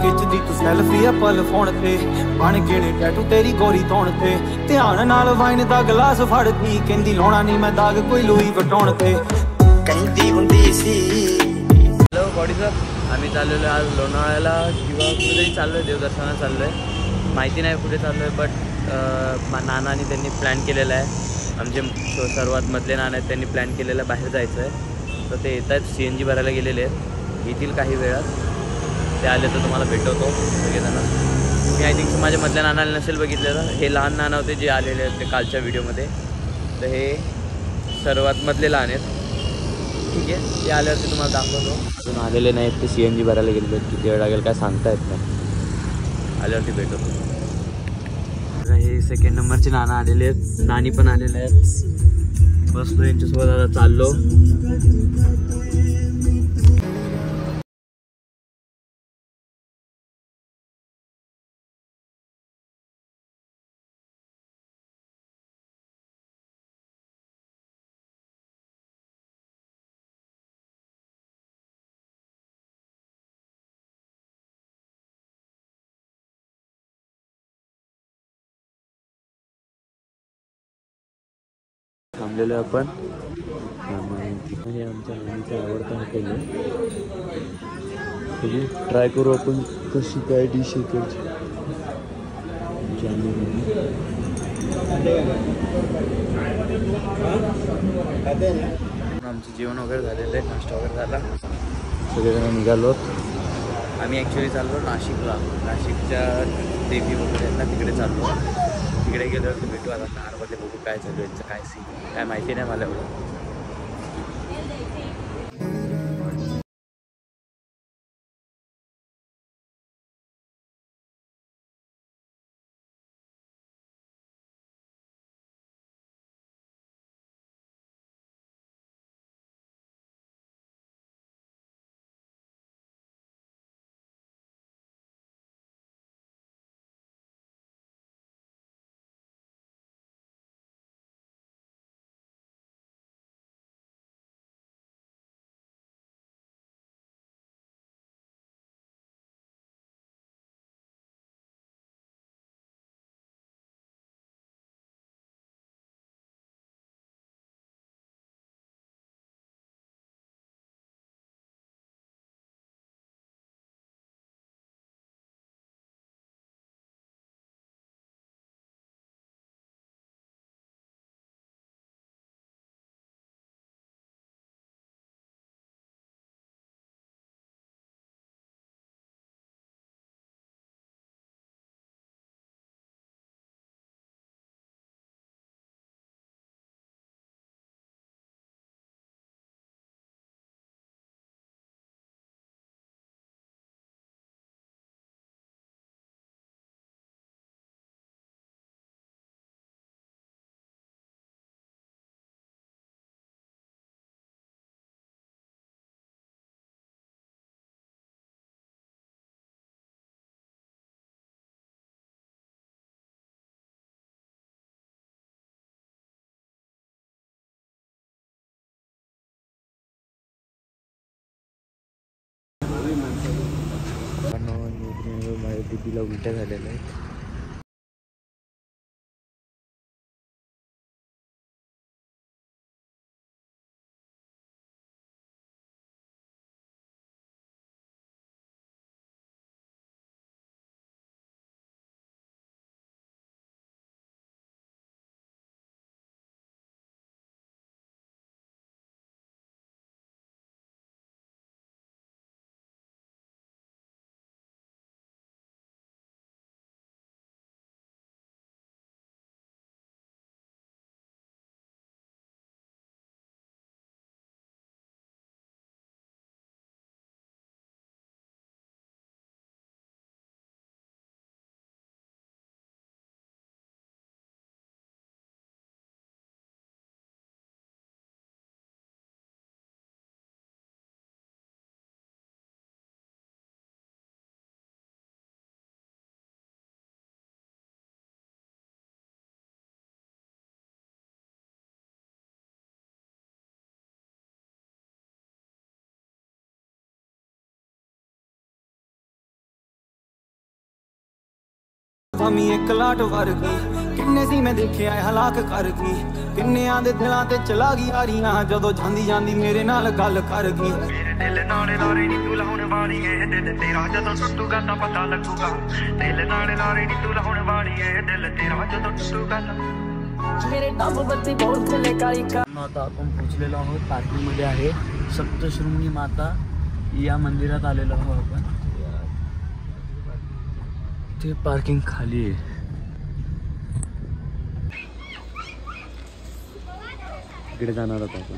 खिचदी तू selfie आ पल phone ते बन गिने टैटू तेरी गोरी तौण ते ध्यान नाल वाइन दा गिलास फड़दी कहंदी लाउणा नहीं मैं दाग कोई लुई वटाउण ते कहंदी हुंदी सी। हॅलो बॉडी सर, आम्ही चाललेलो आज लोणावळ्याला किंवा कुठेतरी चाललो आहे, देवदर्शनाला चाललो आहे, माहिती नाही कुठे चाललो आहे. बट नानानी त्यांनी प्लॅन केलेला आहे, आमचे सर्वात मधले नाना आहेत, त्यांनी प्लॅन केलेला बाहेर जायचं आहे. तर ते येत आहेत, CNG भरायला गेलेले आहेत, येतील काही वेळात. ते आले तर तुम्हाला भेटवतो सगळेजण. मी आय थिंक माझ्या मधल्या नानाला नसेल बघितलेलं, हे लहान नाना होते जे आलेले आहेत ते कालच्या व्हिडिओमध्ये. तर हे सर्वात मधले लहान आहेत. ठीक आहे, ते आल्यावरती तुम्हाला दाखवतो. अजून आलेले नाहीत, ते CNG भरायला गेलेले आहेत, किती वेळ लागेल काय सांगता येत नाही, आल्यावरती भेटवतो. हे सेकंड नंबरचे नाना आलेले आहेत, नानी पण आलेले आहेत. बसलो यांच्यासोबत, आता चाललो. थांबलेलो आपण. हे आमच्या नानीचं आवडतं हॉटेल आहे. ट्राय करू आपण कशी काय डिश आहे. आमचं जेवण वगैरे झालेलं आहे, नाश्ता वगैरे झाला, सगळेजण निघालो. आम्ही ॲक्च्युली चाललो नाशिकला, नाशिकच्या देवी वगैरे आहेत ना तिकडे चाललो. तिकडे गेल्यावर भेटू आता कारमध्ये, बघू काय चालू यांचं, काय सीन काय माहिती नाही मला एवढं. माझ्या दीदीला उलट्या झालेल्या आहेत. भामी एक लाट वर्गी किन्ने सी मैं देखिया हलाक कर गई किन्नियां दे दिलां ते चला गई यारियां जदों जांदी जांदी मेरे नाल गल कर गई मेरे दिल नाल लारे नी तू लाउण वाली ऐ दिल तेरा जदों टुटूगा तां पता लगूगा दिल नाल लारे नी तू लाउण वाली ऐ दिल तेरा जदों टुटूगा मेरे डब बत्ती बहुत चले काळी का आता आपण पोहोचलेलो आहोत पार्किंग मध्ये आहे सप्तशृंगी माता या मंदिरात आलेलो आहोत आपण ते पार्किंग खाली आहे इकडे जाणार आहोत आपण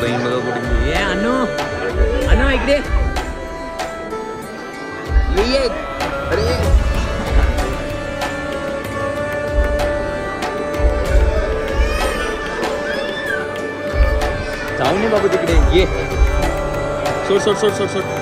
बहीण बघा कुठे गेली. ये अनु, अनु इकडे ये. अरे जाऊ नये बाबू तिकडे. ये सोड सोड सोड सोड सोड.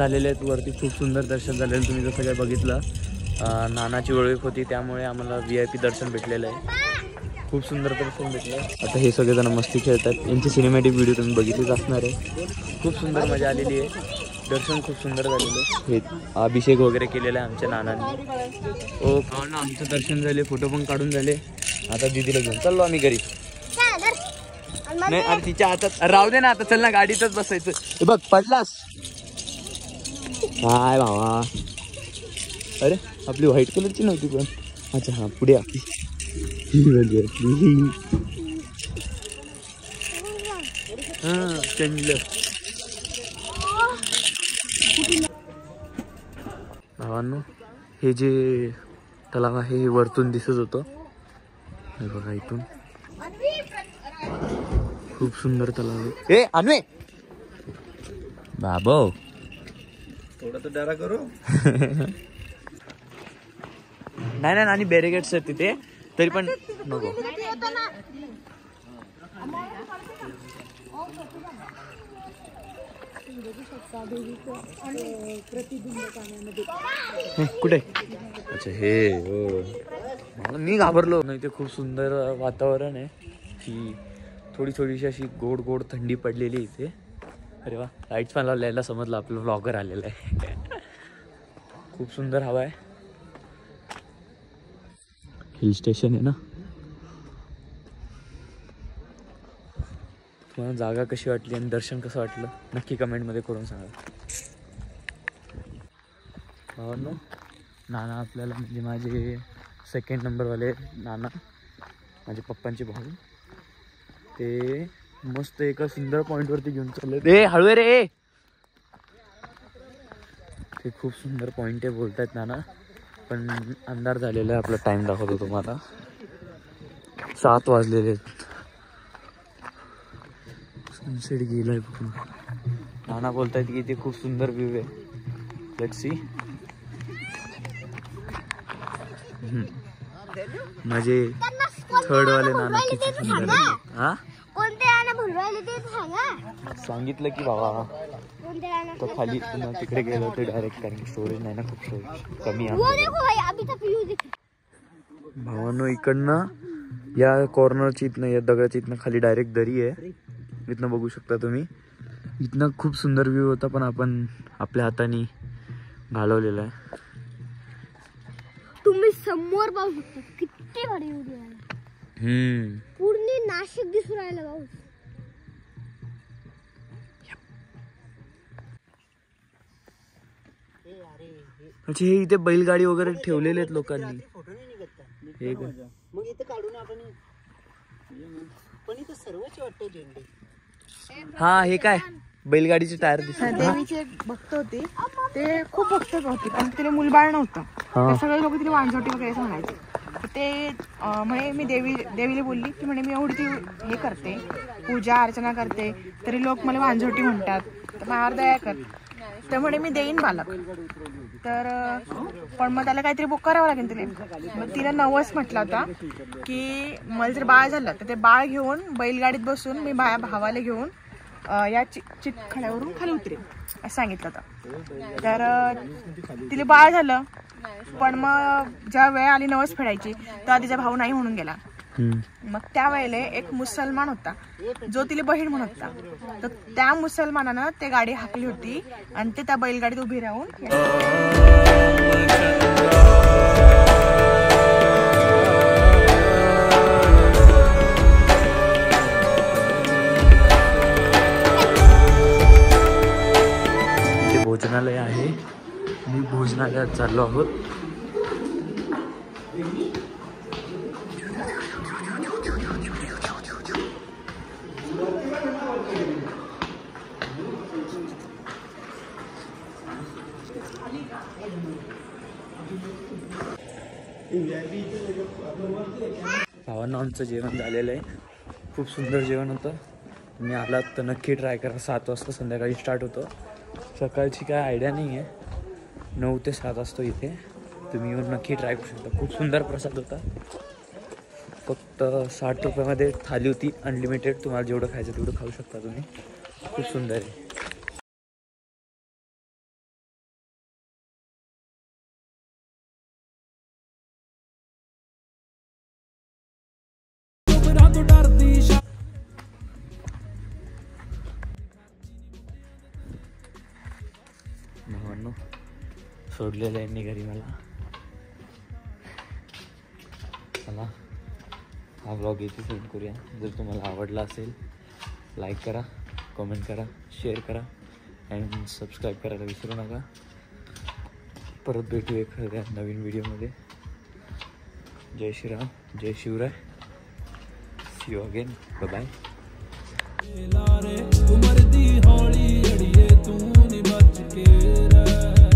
झालेले आहेत वरती, खूप सुंदर दर्शन झालेलं. तुम्ही जसं काय बघितलं नानाची ओळख होती त्यामुळे आम्हाला VIP दर्शन भेटलेलं आहे. खूप सुंदर दर्शन भेटलं. आता हे सगळेजण मस्ती खेळतात. यांची सिनेमॅटिक व्हिडिओ तुम्ही बघितलीच असणार आहे. खूप सुंदर मजा आलेली आहे. दर्शन खूप सुंदर झालेलं आहे. हे अभिषेक वगैरे केलेला आहे आमच्या नानांनी. ओ ना आमचं दर्शन झाले, फोटो पण काढून झाले. आता दीदीला घेऊन चाललो आम्ही घरी. नाही अरे तिच्या हातात राहू दे ना, आता चल ना गाडीतच बसायचं. हे बघ पडलास काय भावा. अरे आपली व्हाईट कलरची नव्हती पण. अच्छा हा पुढे आपली हा चंडलं. भावांनो हे जे तलाव आहे हे वरतून दिसत होतं. हे बघा इथून खूप सुंदर तलाव आहे. ए अन्वे बाबो थोडा तो डरा करू. नाही नाही आणि बॅरिकेड्स आहेत तिथे तरी पण नको. कुठे अच्छा हे हो मी घाबरलो नाही. ते खूप सुंदर वातावरण आहे. ही थोडीशी अशी गोड गोड थंडी पडलेली इथे. अरे वा लाईट्स पण लावलेला समजलं आपलं व्लॉगर आलेला आहे. खूप सुंदर हवा आहे. हिल स्टेशन आहे ना. तुम्हाला जागा कशी वाटली आणि दर्शन कसं वाटलं नक्की कमेंटमध्ये करून सांगा. भावांनो नाना आपल्याला म्हणजे माझे सेकंड नंबरवाले नाना माझे पप्पांचे भाऊ ते मस्त एका सुंदर पॉईंटवरती घेऊन चालले. ते हळवे रे ते खूप सुंदर पॉईंट आहे बोलतायत नाना. पण अंधार झालेला आहे. आपला टाइम दाखवतो तुम्हाला 7 वाजलेले आहेत. सनसेट गेलाय पूर्ण. नाना बोलतायत की ते खूप सुंदर व्ह्यू आहे. Let's see. माझे थर्ड वाले नाना किती सुंदर आहे. हा सांगितलं की बाबा तो खाली तिकडे गेलो होते डायरेक्ट कारण की स्टोरेज नाही ना खूप कमी आहे. भावांनो इकडनं या कॉर्नरची इथनं या दगडाची इथनं खाली डायरेक्ट दरी आहे. इथनं बघू शकता तुम्ही. इथनं खूप सुंदर व्ह्यू होता पण आपण आपल्या हाताने घालवलेला आहे. तुम्ही समोर पाहू शकता किती भारी व्ह्यू आहे. पूर्ण नाशिक दिसून राहिलं भाऊ. अच्छा हे इथे बैलगाडी वगैरे ठेवलेले आहेत लोकांनी. हे मग इथे काढून आपण पण इथे सर्वच वाटतं झेंडे. हा हे काय बैलगाडीचे टायर दिसतात. देवीचे भक्त होते ते खूप भक्त होते पण तिला मुलबाळ नव्हतं. सगळे लोक तिला वांझोटी वगैरे म्हणायचे. ते म्हणे मी देवीला बोलली की म्हणे मी एवढी हे करते पूजा अर्चना करते तरी लोक मला वांझोटी म्हणतात तर माझ्यावर दया कर. तर म्हणे मी देईन बालक. तर पण मग त्याला काहीतरी बुक करावं लागेल तिला. मग तिला नवस म्हटला होता की मला जर बाळ झालं तर ते बाळ घेऊन बैलगाडीत बसून मी भावाला घेऊन या चितखड्यावरून खाली उतरेल असं सांगितलं होतं. तर तिला बाळ झालं पण मग जेव्हा वेळ आली नवस फेडायची तेव्हा तिचा भाऊ नाही म्हणून गेला. मग त्यावेळेला एक मुसलमान होता जो तिला बहीण म्हणत होता. तर त्या मुसलमानानं ते गाडी हाकली होती आणि ते त्या बैलगाडीत उभी राहून ते भोजनालय आहे. मी भोजनालयात चाललो आहोत. भावांना आमचं जेवण झालेलं आहे. खूप सुंदर जेवण होतं. तुम्ही आलात तर नक्की ट्राय करा. 7 वाजता संध्याकाळी स्टार्ट होतं. सकाळची काय आयडिया नाही आहे. 9 ते 7 असतो इथे. तुम्ही येऊन नक्की ट्राय करू शकता. खूप सुंदर प्रसाद होता. फक्त 60 रुपयामध्ये थाली होती अनलिमिटेड. तुम्हाला जेवढं खायचं तेवढं खाऊ शकता तुम्ही. खूप सुंदर आहे. भावांनो सोडलेलं यांनी घरी मला. चला हा ब्लॉग इथे सेंड करूया. जर तुम्हाला आवडला असेल लाईक करा, कमेंट करा, शेअर करा अँड सबस्क्राईब करायला विसरू नका. परत भेटू एखाद्या नवीन व्हिडिओमध्ये. जय श्रीराम, जय Shivray. See you again. Bye bye.